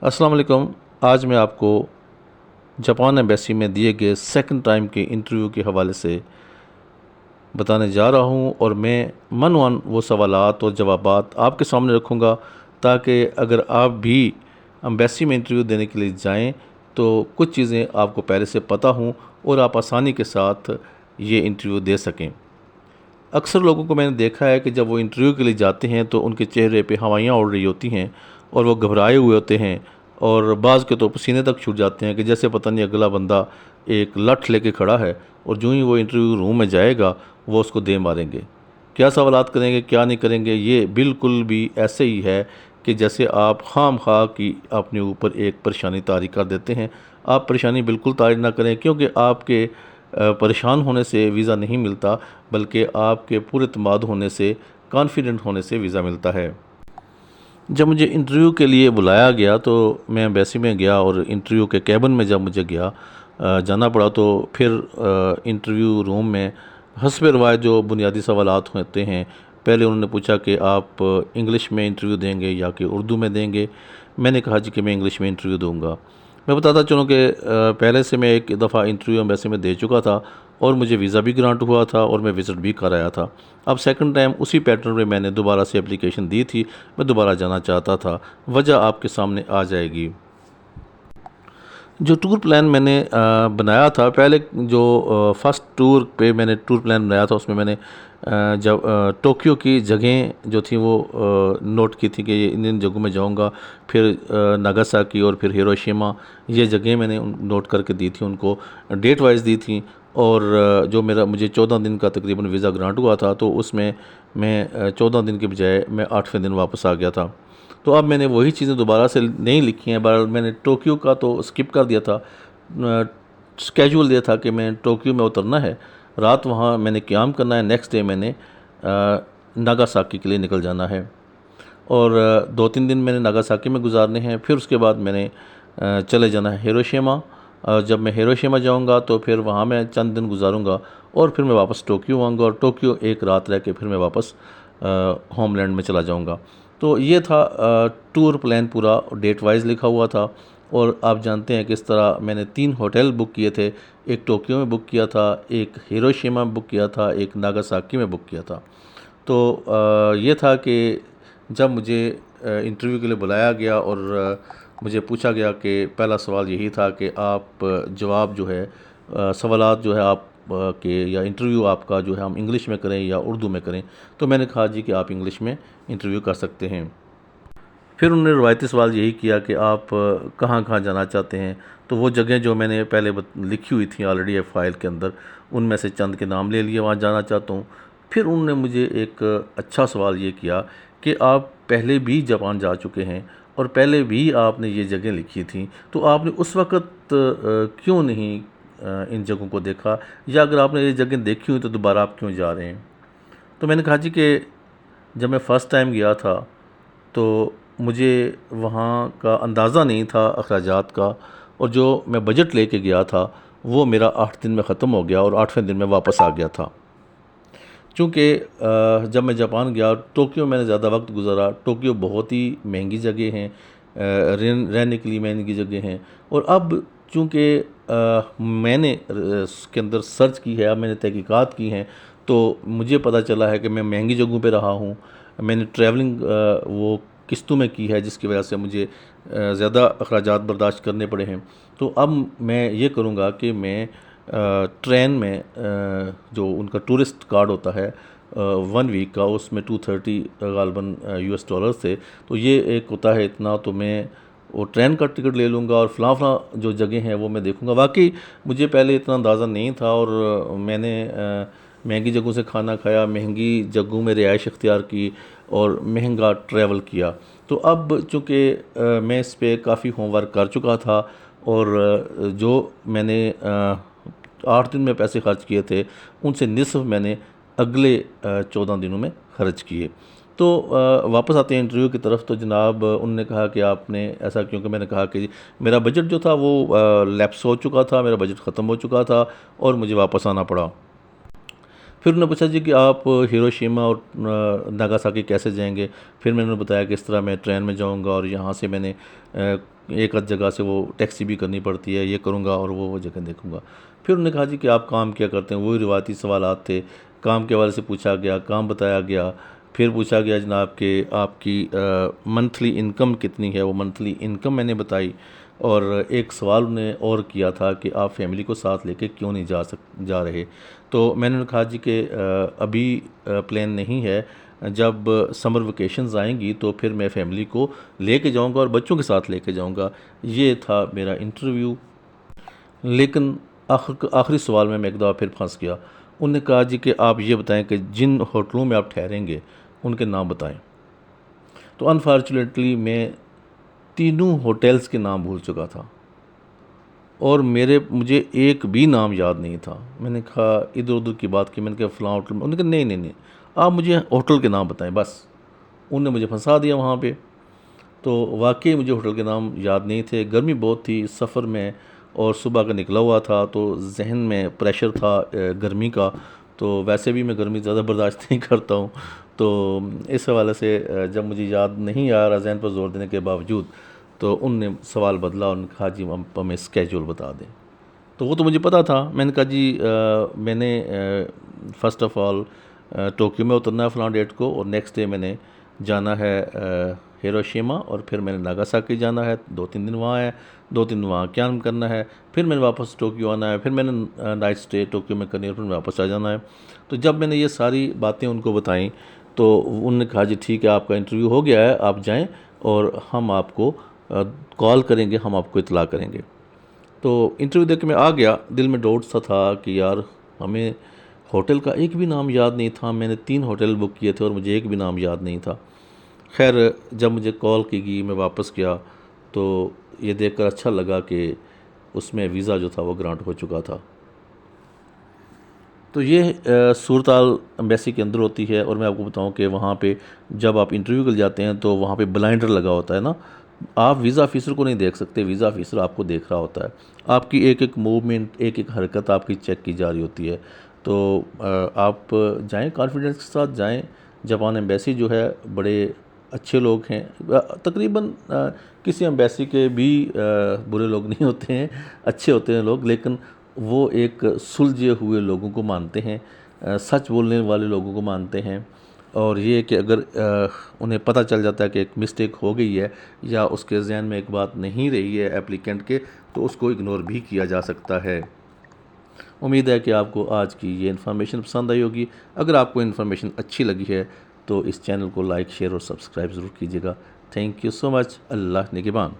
अस्सलाम वालेकुम। आज मैं आपको जापान एम्बेसी में दिए गए सेकंड टाइम के इंटरव्यू के हवाले से बताने जा रहा हूं और मैं मनवन वो सवालात और जवाबात आपके सामने रखूंगा ताकि अगर आप भी एम्बेसी में इंटरव्यू देने के लिए जाएं तो कुछ चीज़ें आपको पहले से पता हों और आप आसानी के साथ ये इंटरव्यू दे सकें। अक्सर लोगों को मैंने देखा है कि जब वो इंटरव्यू के लिए जाते हैं तो उनके चेहरे पे हवाइयाँ उड़ रही होती हैं और वो घबराए हुए होते हैं और बाज़ के तो पसीने तक छूट जाते हैं कि जैसे पता नहीं अगला बंदा एक लठ लेके खड़ा है और जो ही वो इंटरव्यू रूम में जाएगा वो उसको दे मारेंगे। क्या सवालात करेंगे क्या नहीं करेंगे, ये बिल्कुल भी ऐसे ही है कि जैसे आप खाम खा की अपने ऊपर एक परेशानी तारी कर देते हैं। आप परेशानी बिल्कुल तारी ना करें क्योंकि आपके परेशान होने से वीज़ा नहीं मिलता, बल्कि आपके पुरएतमाद होने से, कॉन्फिडेंट होने से वीज़ा मिलता है। जब मुझे इंटरव्यू के लिए बुलाया गया तो मैं एम्बेसी में गया और इंटरव्यू के केबिन में जब मुझे जाना पड़ा तो फिर इंटरव्यू रूम में हस्ब रिवायत जो बुनियादी सवालात होते हैं, पहले उन्होंने पूछा कि आप इंग्लिश में इंटरव्यू देंगे या कि उर्दू में देंगे। मैंने कहा जी कि मैं इंग्लिश में इंटरव्यू दूंगा। मैं बताता चलूँ कि पहले से मैं एक दफ़ा इंटरव्यू एम्बेसी में दे चुका था और मुझे वीज़ा भी ग्रांट हुआ था और मैं विज़िट भी कर आया था। अब सेकंड टाइम उसी पैटर्न में मैंने दोबारा से एप्लीकेशन दी थी। मैं दोबारा जाना चाहता था। वजह आपके सामने आ जाएगी। जो टूर प्लान मैंने बनाया था पहले, जो फर्स्ट टूर पे मैंने टूर प्लान बनाया था उसमें मैंने जब टोक्यो की जगहें जो थी वो नोट की थी कि इन जगहों में जाऊंगा। फिर नागासाकी और फिर हिरोशिमा, ये जगहें मैंने नोट करके दी थी, उनको डेट वाइज दी थी। और जो मेरा मुझे 14 दिन का तकरीबन वीज़ा ग्रांट हुआ था तो उसमें मैं 14 दिन के बजाय मैं 8वें दिन वापस आ गया था। तो अब मैंने वही चीज़ें दोबारा से नहीं लिखी हैं। बहरहाल मैंने टोक्यो का तो स्किप कर दिया था। स्केजूल दिया था कि मैं टोक्यो में उतरना है, रात वहाँ मैंने क़याम करना है, नेक्स्ट डे मैंने नागासाकी के लिए निकल जाना है। और 2-3 दिन मैंने नागासाकी में गुजारने हैं। फिर उसके बाद मैंने चले जाना है हिरोशिमा। जब मैं हिरोशिमा जाऊंगा तो फिर वहाँ मैं चंद दिन गुजारूंगा और फिर मैं वापस टोक्यो आऊँगा और टोक्यो एक रात रह के फिर मैं वापस होमलैंड में चला जाऊंगा। तो ये था टूर प्लान, पूरा डेट वाइज लिखा हुआ था। और आप जानते हैं किस तरह मैंने 3 होटल बुक किए थे। एक टोक्यो में बुक किया था, एक हिरोशिमा में बुक किया था, एक नागासाकी में बुक किया था। तो ये था कि जब मुझे इंटरव्यू के लिए बुलाया गया और मुझे पूछा गया कि पहला सवाल यही था कि आप जवाब जो है सवालात जो है आप के या इंटरव्यू आपका जो है हम इंग्लिश में करें या उर्दू में करें। तो मैंने कहा जी कि आप इंग्लिश में इंटरव्यू कर सकते हैं। फिर उन्होंने रवायती सवाल यही किया कि आप कहाँ कहाँ जाना चाहते हैं। तो वो जगह जो मैंने पहले लिखी हुई थी ऑलरेडी फ़ाइल के अंदर, उनमें से चंद के नाम ले लिए, वहाँ जाना चाहता हूँ। फिर उन्होंने मुझे एक अच्छा सवाल ये किया कि आप पहले भी जापान जा चुके हैं और पहले भी आपने ये जगह लिखी थी, तो आपने उस वक़्त क्यों नहीं इन जगहों को देखा, या अगर आपने ये जगह देखी हुई तो दोबारा आप क्यों जा रहे हैं। तो मैंने कहा जी कि जब मैं फ़र्स्ट टाइम गया था तो मुझे वहाँ का अंदाज़ा नहीं था अखराजात का, और जो मैं बजट लेके गया था वो मेरा 8 दिन में ख़त्म हो गया और 8वें दिन में वापस आ गया था। चूँकि जब मैं जापान गया टोक्यो मैंने ज़्यादा वक्त गुजारा। टोक्यो बहुत ही महंगी जगह हैं, रहने के लिए महंगी जगह हैं। और अब चूँकि मैंने इसके अंदर सर्च की है, अब मैंने तहकीकात की हैं, तो मुझे पता चला है कि मैं महंगी जगहों पे रहा हूँ। मैंने ट्रैवलिंग वो किस्तों में की है जिसकी वजह से मुझे ज़्यादा अखराजात बर्दाश्त करने पड़े हैं। तो अब मैं ये करूँगा कि मैं ट्रेन में जो उनका टूरिस्ट कार्ड होता है 1 वीक का, उसमें 230 गालबन यूएस डॉलर से, तो ये एक होता है इतना, तो मैं वो ट्रेन का टिकट ले लूँगा और फ़लाँ जो जगह हैं वो मैं देखूँगा। वाकई मुझे पहले इतना अंदाज़ा नहीं था और मैंने महंगी जगहों से खाना खाया, महंगी जगहों में रिहाइश इख्तियार की और महंगा ट्रैवल किया। तो अब चूँकि मैं इस पे काफ़ी होमवर्क कर चुका था और जो मैंने 8 दिन में पैसे खर्च किए थे उनसे निसफ़ मैंने अगले 14 दिनों में खर्च किए। तो वापस आते हैं इंटरव्यू की तरफ। तो जनाब उन्होंने कहा कि आपने ऐसा क्यों, कि मैंने कहा कि मेरा बजट जो था वो लैप्स हो चुका था, मेरा बजट ख़त्म हो चुका था और मुझे वापस आना पड़ा। फिर उन्होंने पूछा जी कि आप हिरोशिमा और नागासाकी कैसे जाएंगे। फिर मैंने उन्हें बताया कि इस तरह मैं ट्रेन में जाऊंगा और यहाँ से मैंने एक आध जगह से वो टैक्सी भी करनी पड़ती है, ये करूँगा और वो जगह देखूँगा। फिर उन्होंने कहा जी कि आप काम क्या करते हैं, वही रिवायती सवालात थे। काम के हवाले से पूछा गया, काम बताया गया। फिर पूछा गया जनाब कि आपकी मंथली इनकम कितनी है, वो मंथली इनकम मैंने बताई। और एक सवाल उन्होंने और किया था कि आप फैमिली को साथ लेके क्यों नहीं जा रहे। तो मैंने उन्हें कहा जी कि अभी प्लान नहीं है, जब समर वेकेशंस आएंगी तो फिर मैं फैमिली को लेके जाऊंगा और बच्चों के साथ लेके जाऊंगा। ये था मेरा इंटरव्यू। लेकिन आखिरी सवाल में मैं एक दफ़ा फिर फंस गया। उन्होंने कहा जी कि आप ये बताएं कि जिन होटलों में आप ठहरेंगे उनके नाम बताएं। तो अनफॉर्चुनेटली मैं तीनों होटल्स के नाम भूल चुका था और मुझे एक भी नाम याद नहीं था। मैंने कहा, इधर उधर की बात की, मैंने कहा फ़लाँ होटल में। उन्होंने कहा नहीं नहीं नहीं, आप मुझे होटल के नाम बताएं बस। उन्होंने मुझे फंसा दिया वहाँ पे। तो वाकई मुझे होटल के नाम याद नहीं थे। गर्मी बहुत थी सफ़र में और सुबह का निकला हुआ था, तो जहन में प्रेशर था गर्मी का। तो वैसे भी मैं गर्मी ज़्यादा बर्दाश्त नहीं करता हूँ। तो इस हवाले से जब मुझे याद नहीं आ रहा जहन पर ज़ोर देने के बावजूद, तो उनने सवाल बदला और उन्होंने कहा जी हमें स्केड्यूल बता दें। तो वो तो मुझे पता था। मैंने कहा जी मैंने फ़र्स्ट ऑफ़ ऑल टोक्यो में उतरना है फ़लाँ डेट को, और नेक्स्ट डे मैंने जाना है हिरोशिमा, और फिर मैंने नागासाकी जाना है, 2-3 दिन वहाँ है, 2 दिन वहाँ कैंप करना है, फिर मैंने वापस टोक्यो आना है, फिर मैंने नाइट स्टे टोक्यो में करनी है, फिर वापस आ जाना है। तो जब मैंने ये सारी बातें उनको बताई तो उन्होंने कहा जी ठीक है, आपका इंटरव्यू हो गया है, आप जाएं और हम आपको कॉल करेंगे, हम आपको इतला करेंगे। तो इंटरव्यू दे के मैं आ गया। दिल में डाउट सा था कि यार हमें होटल का एक भी नाम याद नहीं था। मैंने 3 होटल बुक किए थे और मुझे एक भी नाम याद नहीं था। खैर जब मुझे कॉल की गई, मैं वापस गया तो ये देखकर अच्छा लगा कि उसमें वीज़ा जो था वो ग्रांट हो चुका था। तो ये सूरत एम्बेसी के अंदर होती है। और मैं आपको बताऊं कि वहाँ पे जब आप इंटरव्यू के लिए जाते हैं तो वहाँ पे ब्लाइंडर लगा होता है ना, आप वीज़ा ऑफिसर को नहीं देख सकते, वीज़ा ऑफिसर आपको देख रहा होता है। आपकी एक एक मूवमेंट, एक एक हरकत आपकी चेक की जा रही होती है। तो आप जाएं, कॉन्फिडेंस के साथ जाएं। जापान एम्बेसी जो है बड़े अच्छे लोग हैं। तकरीबन किसी एम्बेसी के भी बुरे लोग नहीं होते हैं, अच्छे होते हैं लोग। लेकिन वो एक सुलझे हुए लोगों को मानते हैं, सच बोलने वाले लोगों को मानते हैं। और ये कि अगर उन्हें पता चल जाता है कि एक मिस्टेक हो गई है या उसके जहन में एक बात नहीं रही है एप्लीकेंट के, तो उसको इग्नोर भी किया जा सकता है। उम्मीद है कि आपको आज की ये इन्फॉर्मेशन पसंद आई होगी। अगर आपको इन्फॉर्मेशन अच्छी लगी है तो इस चैनल को लाइक, शेयर और सब्सक्राइब ज़रूर कीजिएगा। Thank you so much. अल्लाह निगहबान।